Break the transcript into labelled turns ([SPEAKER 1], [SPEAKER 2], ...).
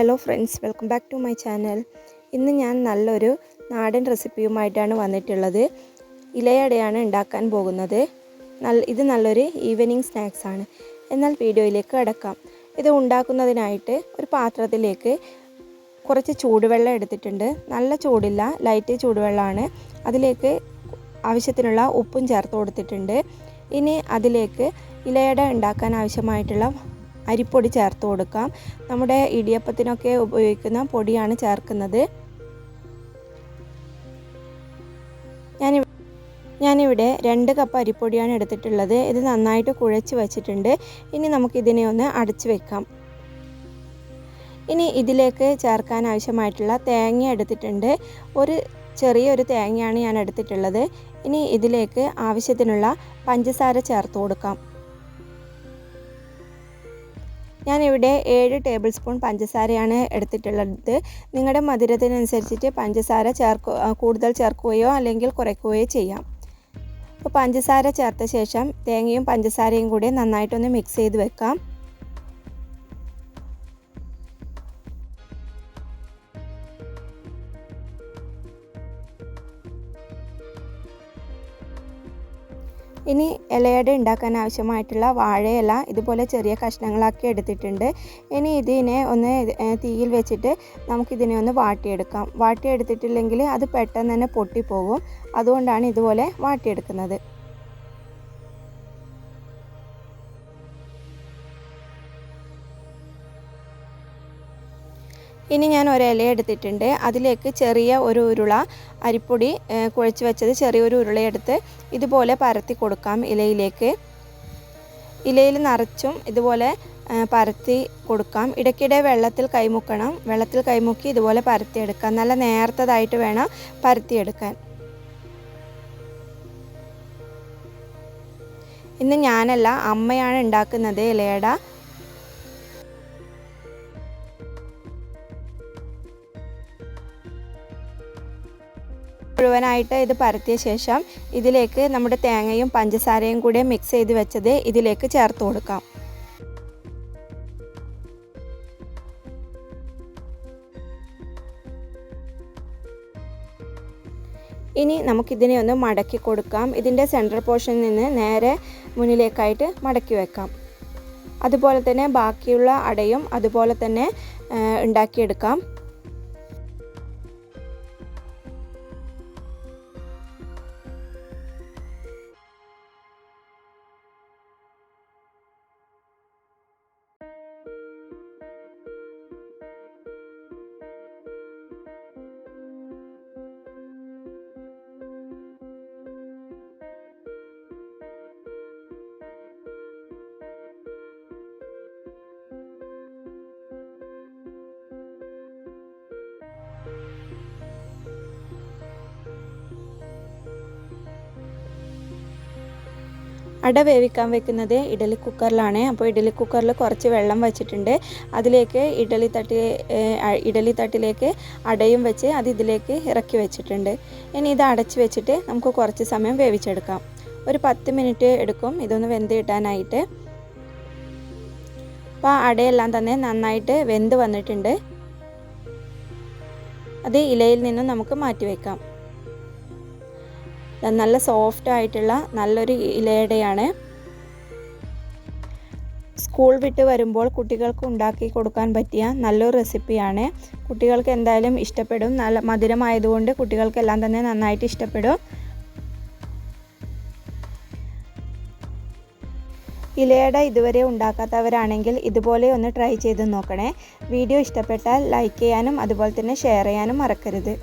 [SPEAKER 1] Hello friends, welcome back to my channel. ഇന്ന് ഞാൻ നല്ലൊരു നാടൻ റെസിപ്പിയുമായിട്ടാണ് വന്നിട്ടുള്ളത്. ഇലയടയാണ് ഉണ്ടാക്കാൻ പോകുന്നത്. ഇത് നല്ലൊരു ഈവനിങ് സ്നാക്സ് ആണ്. എന്നാൽ വീഡിയോയിലേക്ക് കടക്കാം. ഇത് ഉണ്ടാക്കുന്നതിനായിട്ട് ഒരു പാത്രത്തിലേക്ക് കുറച്ച് ചൂടുവെള്ളം എടുത്തിട്ടുണ്ട്. നല്ല ചൂടില്ല, ലൈറ്റ് ചൂടുവെള്ളമാണ്. അതിലേക്ക് ആവശ്യത്തിനുള്ള ഉപ്പും ചേർത്ത് കൊടുത്തിട്ടുണ്ട്. ഇനി അതിലേക്ക് ഇലയട ഉണ്ടാക്കാൻ ആവശ്യമായിട്ടുള്ള അരിപ്പൊടി ചേർത്ത് കൊടുക്കാം. നമ്മുടെ ഇടിയപ്പത്തിനൊക്കെ ഉപയോഗിക്കുന്ന പൊടിയാണ് ചേർക്കുന്നത്. ഞാനിവിടെ 2 കപ്പ് അരിപ്പൊടിയാണ് എടുത്തിട്ടുള്ളത്. ഇത് നന്നായിട്ട് കുഴച്ച് വച്ചിട്ടുണ്ട്. ഇനി നമുക്കിതിനെ ഒന്ന് അടച്ചു വെക്കാം. ഇനി ഇതിലേക്ക് ചേർക്കാൻ ആവശ്യമായിട്ടുള്ള തേങ്ങ എടുത്തിട്ടുണ്ട്. ചെറിയൊരു തേങ്ങയാണ് ഞാൻ എടുത്തിട്ടുള്ളത്. ഇനി ഇതിലേക്ക് ആവശ്യത്തിനുള്ള പഞ്ചസാര ചേർത്ത് കൊടുക്കാം. ഞാനിവിടെ 7 ടേബിൾ സ്പൂൺ പഞ്ചസാരയാണ് എടുത്തിട്ടുള്ളത്. നിങ്ങളുടെ മധുരത്തിനനുസരിച്ചിട്ട് പഞ്ചസാര കൂടുതൽ ചേർക്കുകയോ അല്ലെങ്കിൽ കുറയ്ക്കുകയോ ചെയ്യാം. അപ്പോൾ പഞ്ചസാര ചേർത്ത ശേഷം തേങ്ങയും പഞ്ചസാരയും കൂടി നന്നായിട്ടൊന്ന് മിക്സ് ചെയ്ത് വെക്കാം. ഇനി ഇലയട ഉണ്ടാക്കാൻ ആവശ്യമായിട്ടുള്ള വാഴയില ഇതുപോലെ ചെറിയ കഷ്ണങ്ങളാക്കി എടുത്തിട്ടുണ്ട്. ഇനി ഇതിനെ ഒന്ന് തീയിൽ വെച്ചിട്ട് നമുക്കിതിനെ ഒന്ന് വാട്ടിയെടുക്കാം. വാട്ടിയെടുത്തിട്ടില്ലെങ്കിൽ അത് പെട്ടെന്ന് തന്നെ പൊട്ടിപ്പോകും. അതുകൊണ്ടാണ് ഇതുപോലെ വാട്ടിയെടുക്കുന്നത്. ഇനി ഞാൻ ഒരു ഇല എടുത്തിട്ടുണ്ട്. അതിലേക്ക് ചെറിയ ഒരു ഉരുള അരിപ്പൊടി കുഴച്ച് വെച്ചത് ചെറിയൊരു ഉരുളയെടുത്ത് ഇതുപോലെ പരത്തി കൊടുക്കാം ഇലയിലേക്ക്. ഇലയിൽ നിറച്ചും ഇതുപോലെ പരത്തി കൊടുക്കാം. ഇടയ്ക്കിടെ വെള്ളത്തിൽ കൈമുക്കണം. വെള്ളത്തിൽ കൈമുക്കി ഇതുപോലെ പരത്തിയെടുക്കാം. നല്ല നേർത്തതായിട്ട് വേണം പരത്തിയെടുക്കാൻ. ഇന്ന് ഞാനല്ല, അമ്മയാണ് ഉണ്ടാക്കുന്നത് ഇലയട. മുഴുവനായിട്ട് ഇത് പരത്തിയ ശേഷം ഇതിലേക്ക് നമ്മുടെ തേങ്ങയും പഞ്ചസാരയും കൂടി മിക്സ് ചെയ്ത് വെച്ചത് ഇതിലേക്ക് ചേർത്ത് കൊടുക്കാം. ഇനി നമുക്കിതിനെ ഒന്ന് മടക്കി കൊടുക്കാം. ഇതിൻ്റെ സെൻട്രൽ പോർഷനിൽ നിന്ന് നേരെ മുന്നിലേക്കായിട്ട് മടക്കി വെക്കാം. അതുപോലെ തന്നെ ബാക്കിയുള്ള അടയും അതുപോലെ തന്നെ ഉണ്ടാക്കിയെടുക്കാം. അട വേവിക്കാൻ വെക്കുന്നത് ഇഡലി കുക്കറിലാണ്. അപ്പോൾ ഇഡലി കുക്കറിൽ കുറച്ച് വെള്ളം വെച്ചിട്ടുണ്ട്. അതിലേക്ക് ഇഡലി തട്ടിലേക്ക് അടയും വെച്ച് അത് ഇതിലേക്ക് ഇറക്കി വെച്ചിട്ടുണ്ട്. ഇനി ഇത് അടച്ച് വെച്ചിട്ട് നമുക്ക് കുറച്ച് സമയം വേവിച്ചെടുക്കാം. ഒരു 10 മിനിറ്റ് എടുക്കും ഇതൊന്ന് വെന്ത് കിട്ടാനായിട്ട്. അപ്പോൾ അടയെല്ലാം തന്നെ നന്നായിട്ട് വെന്ത് വന്നിട്ടുണ്ട്. അത് ഇലയിൽ നിന്നും നമുക്ക് മാറ്റി വയ്ക്കാം. നല്ല സോഫ്റ്റ് ആയിട്ടുള്ള നല്ലൊരു ഇലയടയാണ്. സ്കൂൾ വിട്ട് വരുമ്പോൾ കുട്ടികൾക്ക് ഉണ്ടാക്കി കൊടുക്കാൻ പറ്റിയ നല്ലൊരു റെസിപ്പിയാണ്. കുട്ടികൾക്ക് എന്തായാലും ഇഷ്ടപ്പെടും. നല്ല മധുരമായതുകൊണ്ട് കുട്ടികൾക്കെല്ലാം തന്നെ നന്നായിട്ട് ഇഷ്ടപ്പെടും. ഇലയട ഇതുവരെ ഉണ്ടാക്കാത്തവരാണെങ്കിൽ ഇതുപോലെ ഒന്ന് ട്രൈ ചെയ്ത് നോക്കണേ. വീഡിയോ ഇഷ്ടപ്പെട്ടാൽ ലൈക്ക് ചെയ്യാനും അതുപോലെ തന്നെ ഷെയർ ചെയ്യാനും മറക്കരുത്.